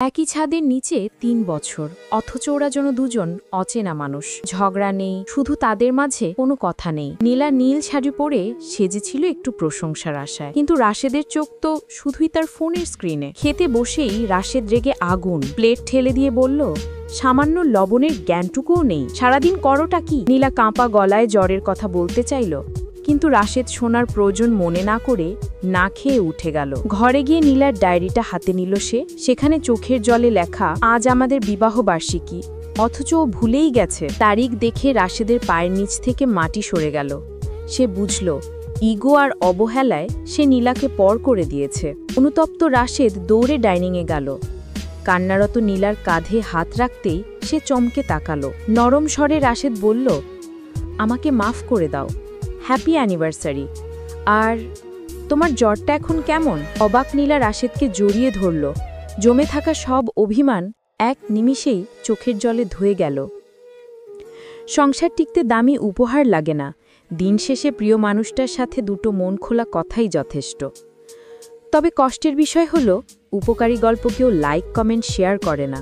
একই ছাদের নিচে ৩ বছর, অথচ ওরা যেন দুজন অচেনা মানুষ। ঝগড়া নেই, শুধু তাদের মাঝে কোনো কথা নেই। নীলা নীল শাড়ি পরে সেজেছিল একটু প্রশংসার আশায়, কিন্তু রাশেদের চোখ তো শুধুই তার ফোনের স্ক্রিনে। খেতে বসেই রাশেদ রেগে আগুন, প্লেট ঠেলে দিয়ে বলল, সামান্য লবণের জ্ঞানটুকুও নেই, সারাদিন করোটা কি? নীলা কাঁপা গলায় জ্বরের কথা বলতে চাইল, কিন্তু রাশেদ শোনার প্রয়োজন মনে না করে না খেয়ে উঠে গেল। ঘরে গিয়ে নীলার ডায়েরিটা হাতে নিল সে। সেখানে চোখের জলে লেখা, আজ আমাদের বিবাহ বার্ষিকী, অথচ ও ভুলেই গেছে। তারিখ দেখে রাশেদের পায়ের নিচ থেকে মাটি সরে গেল। সে বুঝল, ইগো আর অবহেলায় সে নীলাকে পর করে দিয়েছে। অনুতপ্ত রাশেদ দৌড়ে ডাইনিংয়ে গেল। কান্নারত নীলার কাঁধে হাত রাখতেই সে চমকে তাকালো। নরম স্বরে রাশেদ বলল, আমাকে মাফ করে দাও, হ্যাপি অ্যানিভার্সারি। আর তোমার জ্বরটা এখন কেমন? অবাক নীলা রাশেদকে জড়িয়ে ধরল। জমে থাকা সব অভিমান এক নিমিষেই চোখের জলে ধুয়ে গেল। সংসার টিকতে দামি উপহার লাগে না, দিন শেষে প্রিয় মানুষটার সাথে দুটো মন খোলা কথাই যথেষ্ট। তবে কষ্টের বিষয় হলো, উপকারী গল্প কেউ লাইক, কমেন্ট, শেয়ার করে না।